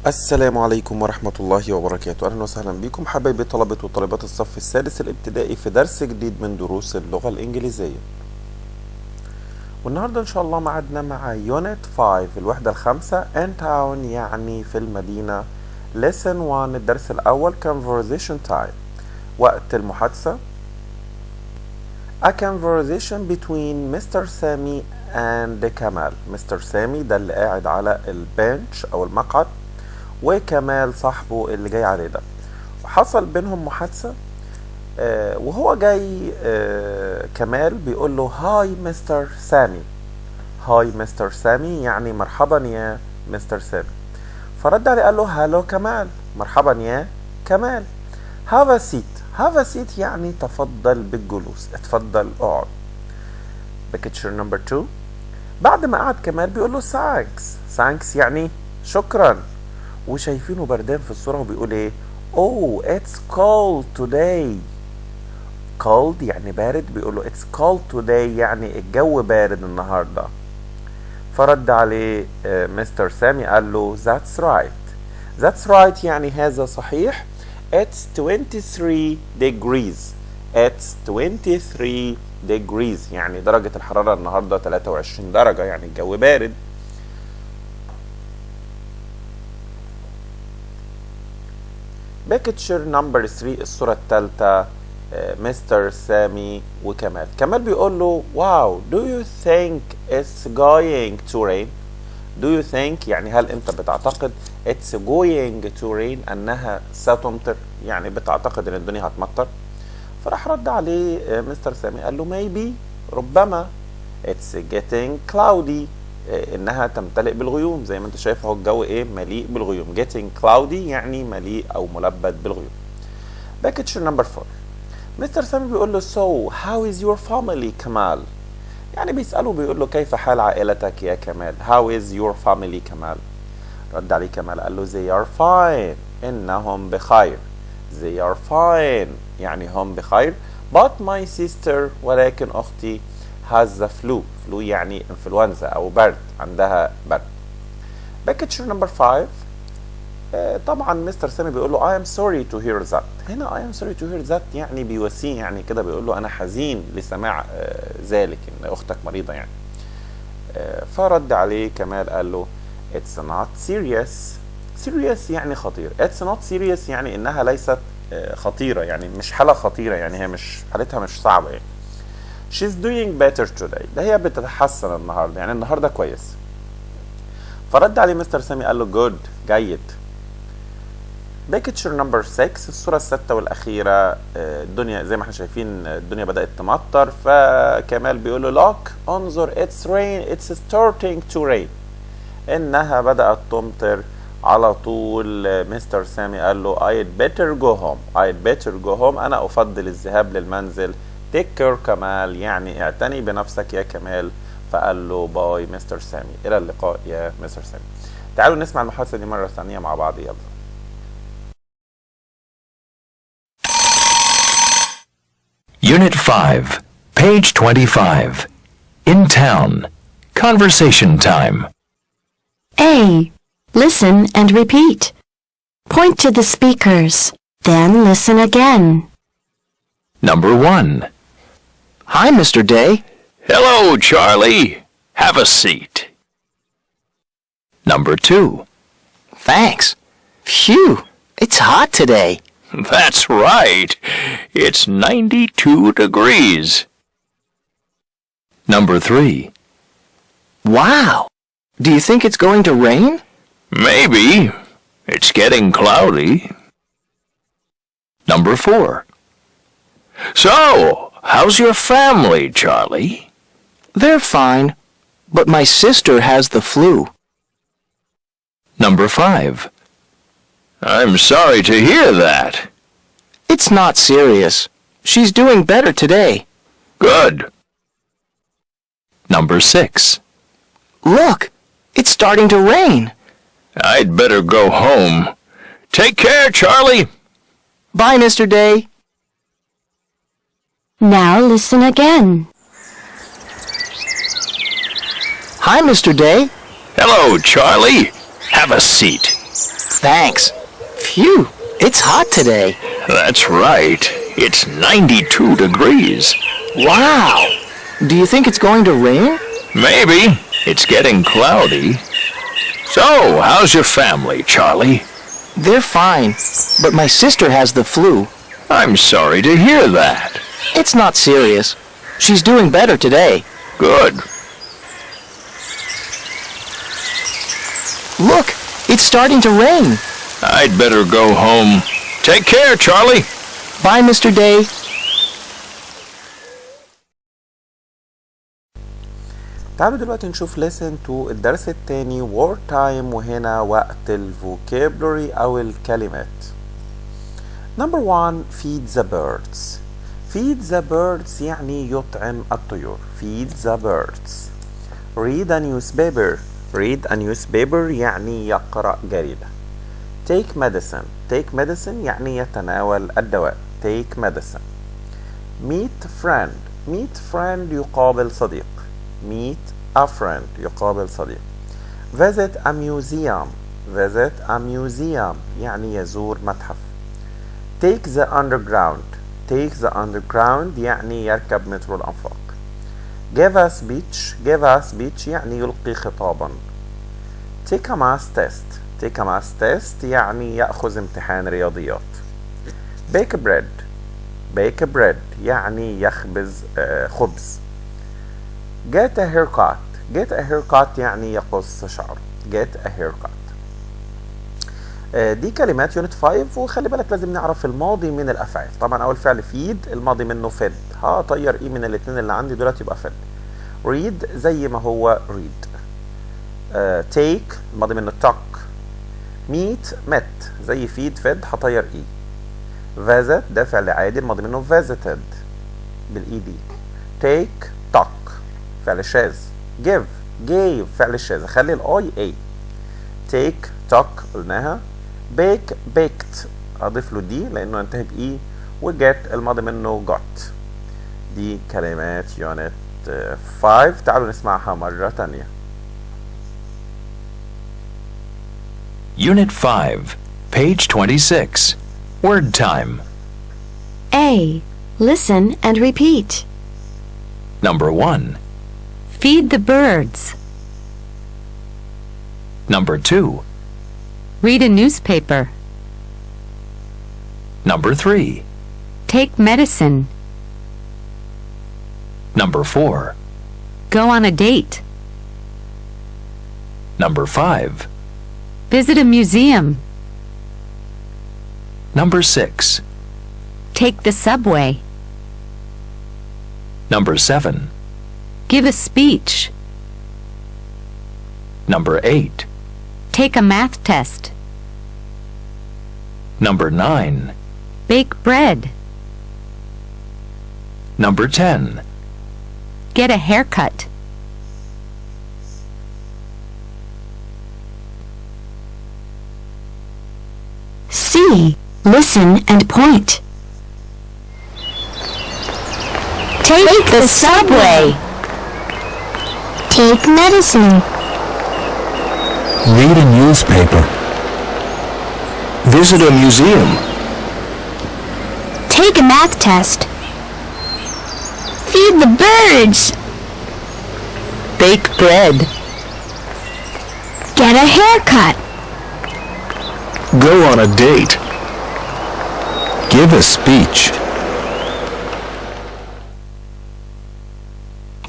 السلام عليكم ورحمة الله وبركاته. أهلا وسهلا بكم حبايبي طلبة وطالبات الصف السادس الابتدائي في درس جديد من دروس اللغة الإنجليزية. والنهاردة إن شاء الله معدنا مع يونت 5 الوحدة الخامسة in town يعني في المدينة. lesson 1 الدرس الأول conversation time وقت المحادثة. a conversation between Mr. سامي and كمال. مستر سامي ده اللي قاعد على البنش أو المقعد، وكمال صاحبه اللي جاي عليه ده. حصل بينهم محادثة وهو جاي كمال بيقول له هاي مستر سامي. هاي مستر سامي يعني مرحبا يا مستر سامي. فرد عليه قال له هالو كمال، مرحبا يا كمال. have a seat. have a seat يعني تفضل بالجلوس، اتفضل اقعد. picture number 2. بعد ما قعد كمال بيقول له thanks يعني شكرا، وشايفينه بردان في الصورة وبيقول ايه oh it's cold today. cold يعني بارد، بيقول له it's cold today يعني الجو بارد النهاردة. فرد عليه مستر سامي قال له that's right يعني هذا صحيح. it's 23 degrees. it's 23 degrees يعني درجة الحرارة النهاردة 23 درجة يعني الجو بارد. picture number 3 الصورة الثالثة مستر سامي وكمال. كمال بيقول له واو do you think it's going to rain. do you think يعني هل انت بتعتقد it's going to rain انها ستمطر، يعني بتعتقد ان الدنيا هتمطر. فراح رد عليه مستر سامي قال له maybe ربما it's getting cloudy انها تمتلئ بالغيوم. زي ما انت شايف اهو الجو ايه مليء بالغيوم. getting cloudy يعني مليء او ملبد بالغيوم. picture number 4 مستر سامي بيقول له so how is your family كمال. يعني بيسأله بيقول له كيف حال عائلتك يا كمال. how is your family كمال. رد عليه كمال قال له they are fine انهم بخير. they are fine يعني هم بخير. but my sister ولكن اختي has the flu. flu يعني انفلونزا او برد، عندها برد. picture number 5 طبعا مستر سامي بيقول له I am sorry to hear that. هنا I am sorry to hear that يعني بيواسيه، يعني كده بيقول له انا حزين لسماع ذلك ان اختك مريضة يعني. فرد عليه كمال قال له it's not serious. serious يعني خطير. it's not serious يعني انها ليست خطيرة، يعني مش حالة خطيرة، يعني هي مش حالتها مش صعبة يعني. she's doing better today. ده هي بتتحسن النهاردة، يعني النهاردة كويس. فرد عليه مستر سامي قال له good جيد. picture number 6 الصورة الستة والأخيرة. الدنيا زي ما احنا شايفين الدنيا بدأت تمطر، فكمال بيقول له look انظر it's rain it's starting to rain إنها بدأت تمطر على طول. مستر سامي قال له I'd better go home. I'd better go home أنا أفضل الذهاب للمنزل. take care كمال يعني اعتني بنفسك يا كمال. فقال له باي مستر سامي، إلى اللقاء يا مستر سامي. تعالوا نسمع المحادثة دي مرة ثانية مع بعض يلا. Unit 5, page 25. In town. Conversation time. A. Listen and repeat. Point to the speakers, then listen again. Number 1. Hi, Mr. Day. Hello, Charlie. Have a seat. Number 2. Thanks. Phew, it's hot today. That's right. It's 92 degrees. Number 3. Wow. Do you think it's going to rain? Maybe. It's getting cloudy. Number 4. So, how's your family, Charlie? They're fine, but my sister has the flu. Number 5. I'm sorry to hear that. It's not serious. She's doing better today. Good. Number 6. Look, it's starting to rain. I'd better go home. Take care, Charlie. Bye, Mr. Day. Now listen again. Hi, Mr. Day. Hello, Charlie. Have a seat. Thanks. Phew, it's hot today. That's right. It's 92 degrees. Wow. Do you think it's going to rain? Maybe. It's getting cloudy. So, how's your family, Charlie? They're fine, but my sister has the flu. I'm sorry to hear that. It's not serious. She's doing better today. Good. Look, it's starting to rain. I'd better go home. Take care, Charlie. Bye, Mr. Day. تعالوا دلوقتي نشوف listen to الدرس التاني word time، وهنا وقت الفوكابلري أو الكلمات. Number 1 feed the birds. feed the birds يعني يطعم الطيور. feed the birds. read a newspaper. read a newspaper يعني يقرأ جريدة. take medicine. take medicine يعني يتناول الدواء. take medicine. meet friend. meet friend يقابل صديق. meet a friend يقابل صديق. visit a museum. visit a museum يعني يزور متحف. take the underground. take the underground يعني يركب مترو الأنفاق. give a speech. give a speech يعني يلقي خطابا. take a math test. take a math test يعني يأخذ امتحان رياضيات. bake bread. bake bread يعني يخبز خبز. get a haircut. get a haircut يعني يقص شعره. get a haircut. دي كلمات يونت 5، وخلي بالك لازم نعرف الماضي من الافعال. طبعا اول فعل feed الماضي منه fed، هطير ايه من الاثنين اللي عندي دلوقتي يبقى fed. read زي ما هو read. take الماضي منه took. meet met زي feed fed هطير ايه. visit ده فعل عادي الماضي منه visited بالاي دي. take took فعل شاذ. give gave فعل شاذ، اخلي الاي اي. take took قلناها. bake baked اضيف له دي لانه ينتهي باي. وجت الماضي منه got. دي كلمات يونت 5. تعالوا نسمعها مرة تانية. Unit 5, page 26. Word time. A. Listen and repeat. Number 1. Feed the birds. Number 2. Read a newspaper. Number 3. Take medicine. Number 4. Go on a date. Number 5. Visit a museum. Number 6. Take the subway. Number 7. Give a speech. Number 8. Take a math test. Number 9. Bake bread. Number 10. Get a haircut. C. Listen and point. Take the subway. Take medicine. Read a newspaper. Visit a museum. Take a math test. Feed the birds. Bake bread. Get a haircut. Go on a date. Give a speech.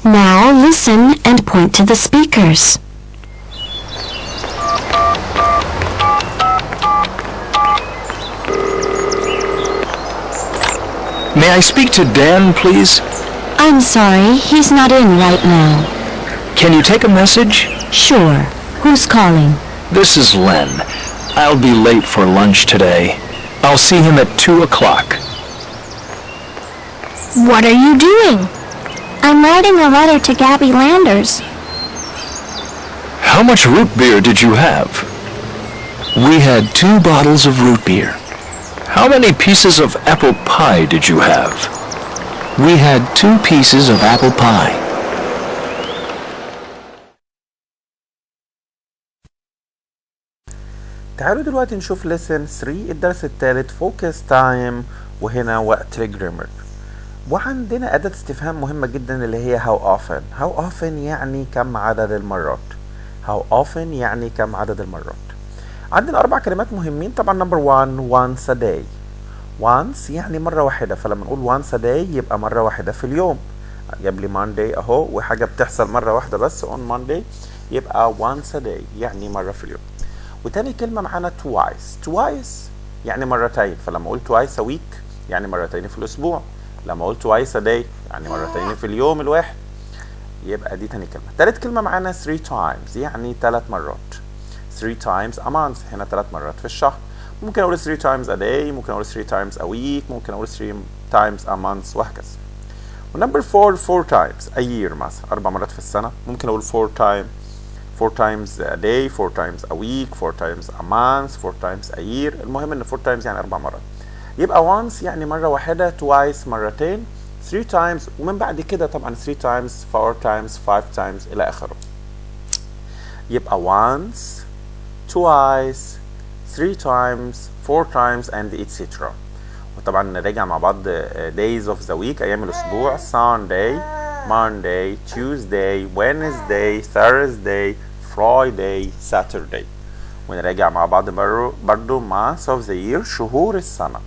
Now listen and point to the speakers. May I speak to Dan, please? I'm sorry, he's not in right now. Can you take a message? Sure. Who's calling? This is Len. I'll be late for lunch today. I'll see him at 2 o'clock. What are you doing? I'm writing a letter to Gabby Landers. How much root beer did you have? We had 2 bottles of root beer. How many pieces of apple pie did you have? We had 2 pieces of apple pie. تعالوا دلوقتي نشوف lesson 3 الدرس الثالث focus time، وهنا وقت الجرامر. وعندنا أداة استفهام مهمة جدا اللي هي how often. how often يعني كم عدد المرات. how often يعني كم عدد المرات. عندنا 4 كلمات مهمين طبعا. number 1 once a day. once يعني مرة واحدة، فلما نقول once a day يبقى مرة واحدة في اليوم. جاب لي Monday اهو، وحاجة بتحصل مرة واحدة بس on Monday، يبقى once a day يعني مرة في اليوم. وتاني كلمة معانا twice يعني مرتين، فلما اقول twice a week يعني مرتين في الأسبوع. لما اقول twice a day يعني مرتين في اليوم الواحد، يبقى دي تاني كلمة. تالت كلمة معانا 3 times يعني 3 مرات. 3 times a month هنا 3 مرات في الشهر. ممكن اقول 3 times a day، ممكن اقول 3 times a week، ممكن اقول 3 times a month وهكذا. ونمبر 4 times a year مثلا 4 مرات في السنة. ممكن اقول 4 times a day، 4 times a week، 4 times a month، 4 times a year. المهم ان 4 times يعني 4 مرات. يبقى once يعني مرة واحدة، twice مرتين، 3 times، ومن بعد كده طبعا 3 times 4 times 5 times إلى آخره. يبقى once، twice، 3 times، 4 times and etc. وطبعا نراجع مع بعض days of the week أيام الأسبوع: Sunday، Monday، Tuesday، Wednesday، Thursday، Friday، Saturday. ونراجع مع بعض برضو months of the year شهور السنة: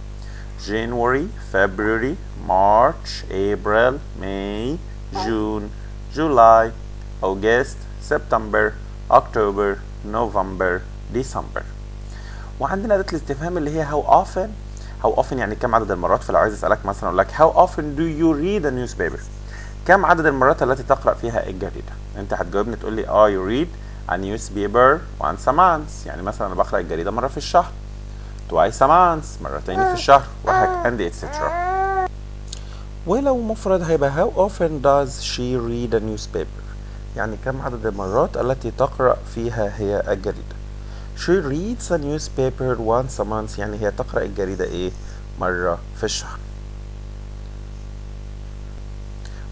January، February، March، April، May، June، July، August، September، October، November، December. وعندنا أداة الاستفهام اللي هي how often. how often يعني كم عدد المرات. فلو عايز أسألك مثلا أقول لك how often do you read a newspaper؟ كم عدد المرات التي تقرأ فيها الجريدة؟ أنت هتجاوبني تقول لي I read a newspaper once a month، يعني مثلا أنا بقرأ الجريدة مرة في الشهر. twice a month مرتين في الشهر، وهكذا and etc. ولو مفرد هيبقى how often does she read a newspaper، يعني كم عدد المرات التي تقرأ فيها هي الجريدة. she reads a newspaper once a month يعني هي تقرأ الجريدة ايه؟ مرة في الشهر.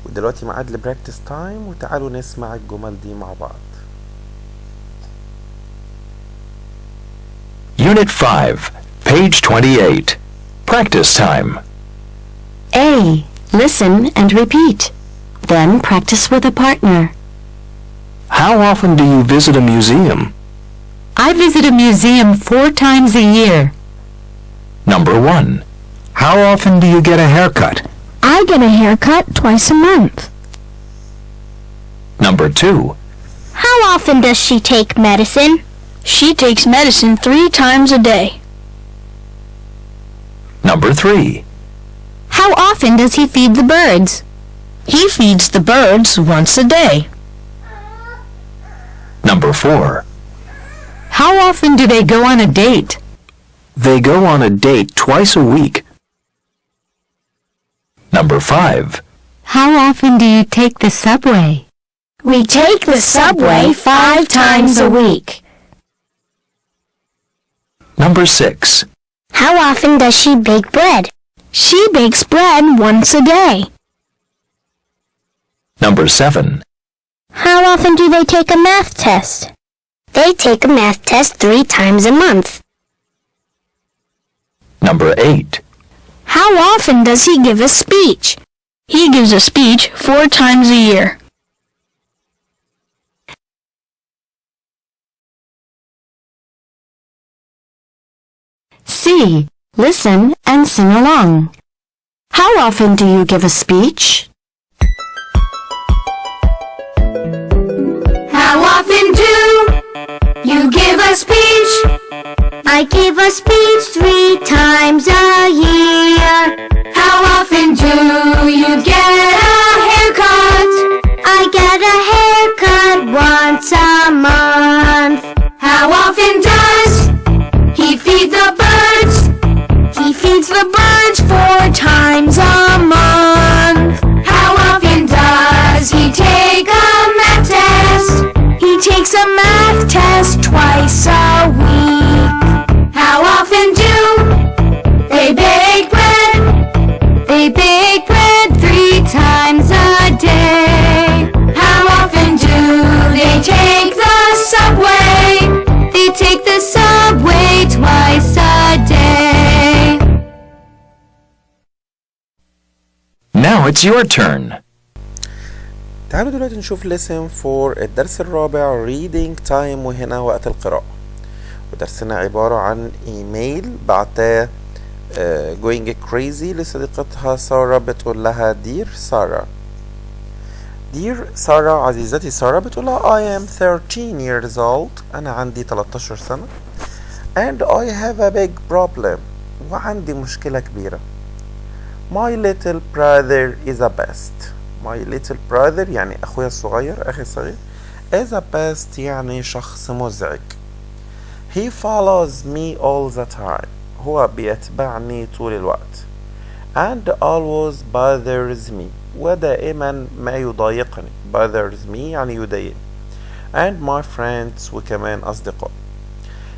ودلوقتي ميعاد البراكتس تايم، وتعالوا نسمع الجمل دي مع بعض. Unit 5, page 28. Practice time. A. Listen and repeat. Then practice with a partner. How often do you visit a museum? I visit a museum 4 times a year. Number 1. How often do you get a haircut? I get a haircut twice a month. Number 2. How often does she take medicine? She takes medicine 3 times a day. Number 3. How often does he feed the birds? He feeds the birds once a day. Number 4. How often do they go on a date? They go on a date twice a week. Number 5. How often do you take the subway? We take the subway 5 times a week. Number 6. How often does she bake bread? She bakes bread once a day. Number 7. How often do they take a math test? They take a math test 3 times a month. Number 8. How often does he give a speech? He gives a speech 4 times a year. C. Listen and sing along. How often do you give a speech? How often do you give a speech? I give a speech 3 times a year. How often do you get a haircut? I get a haircut once a month. How often does he feed the birds? He feeds the birds 4 times a month. How often does he take a math test? He takes a math test twice a week. How often do they it's your turn. تعالوا دلوقتي نشوف lesson 4 الدرس الرابع reading time، وهنا وقت القراءة. ودرسنا عبارة عن ايميل بعتاه going crazy لصديقتها سارة، بتقول لها dear سارة. dear سارة عزيزتي سارة، بتقول لها I am 13 years old، أنا عندي 13 سنة. and I have a big problem، وعندي مشكلة كبيرة. my little brother is a pest. my little brother يعني أخويا الصغير، أخي الصغير. is a pest يعني شخص مزعج. he follows me all the time، هو بيتبعني طول الوقت. and always bothers me، ودائما ما يضايقني. bothers me يعني يضايقني. and my friends، وكمان أصدقائي.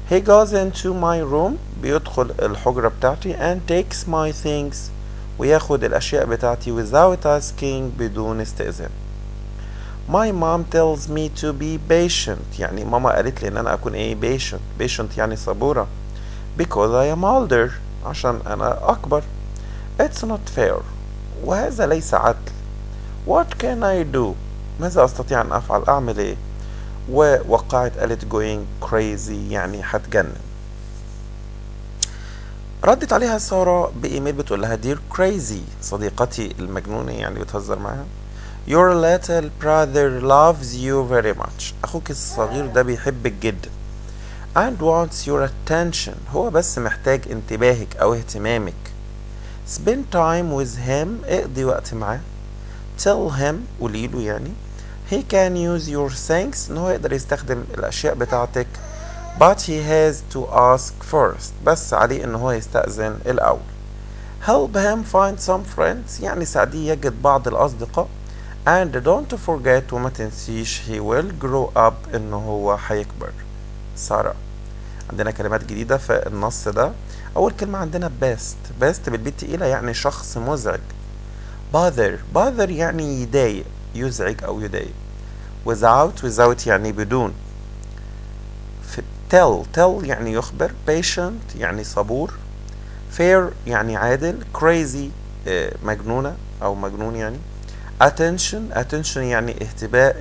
he goes into my room، بيدخل الحجرة بتاعتي and takes my things، وياخد الأشياء بتاعتي without asking، بدون استئذان. my mom tells me to be patient، يعني ماما قالت لي ان انا اكون ايه patient يعني صبورة. because I am older، عشان انا اكبر. it's not fair، وهذا ليس عدل. what can I do، ماذا استطيع ان افعل، اعمل ايه. ووقعت قالت going crazy يعني هتجنن. ردت عليها سارة بإيميل بتقول لها dear crazy، صديقتي المجنونة يعني بتهزر معها. your little brother loves you very much، أخوك الصغير ده بيحبك جدا. and wants your attention، هو بس محتاج انتباهك أو اهتمامك. spend time with him، اقضي وقت معاه. tell him، قوليله يعني he can use your things، إن هو يقدر يستخدم الأشياء بتاعتك. but he has to ask first، بس عليه إن هو يستأذن الأول. help him find some friends، يعني ساعديه يجد بعض الأصدقاء. and don't forget، وما تنسيش he will grow up، إنه هو هيكبر. سارة. عندنا كلمات جديدة في النص ده. أول كلمة عندنا best بالبي تقيلة يعني شخص مزعج. bother يعني يضايق، يزعج أو يضايق. without يعني بدون. tell يعني يخبر. patient يعني صبور. fair يعني عادل. crazy مجنونة أو مجنون يعني. attention يعني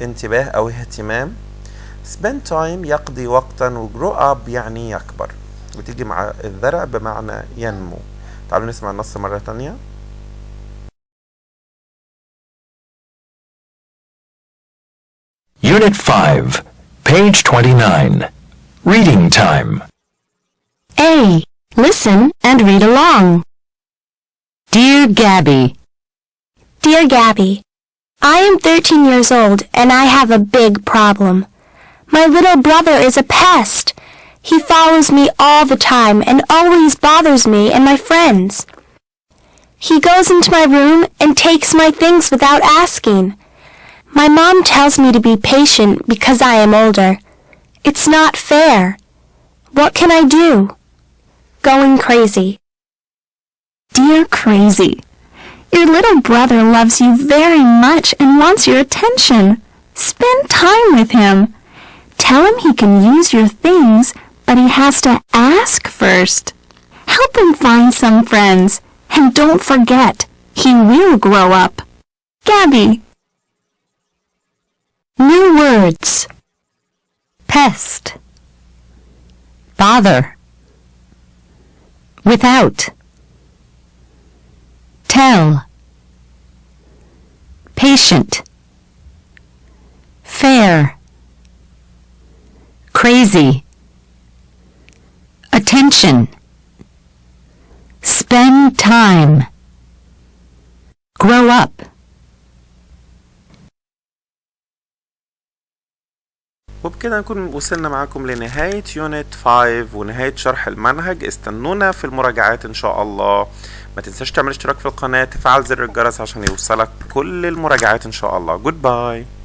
انتباه أو اهتمام. spend time يقضي وقتا. و grow up يعني يكبر، وتيجي مع الذرع بمعنى ينمو. تعالوا نسمع النص مرة تانية. Unit 5, page 29. Reading time. A. Listen and read along. Dear Gabby. Dear Gabby, I am 13 years old and I have a big problem. My little brother is a pest. He follows me all the time and always bothers me and my friends. He goes into my room and takes my things without asking. My mom tells me to be patient because I am older. It's not fair. What can I do? Going crazy. Dear Crazy, your little brother loves you very much and wants your attention. Spend time with him. Tell him he can use your things, but he has to ask first. Help him find some friends, and don't forget, he will grow up. Gabby. New words. Pest. Bother. Without. Tell. Patient. Fair. Crazy. Attention. Spend time. Grow up. وبكده نكون وصلنا معاكم لنهاية يونت 5 ونهاية شرح المنهج. استنونا في المراجعات ان شاء الله. ما تنساش تعمل اشتراك في القناة، تفعل زر الجرس عشان يوصلك كل المراجعات ان شاء الله. Goodbye.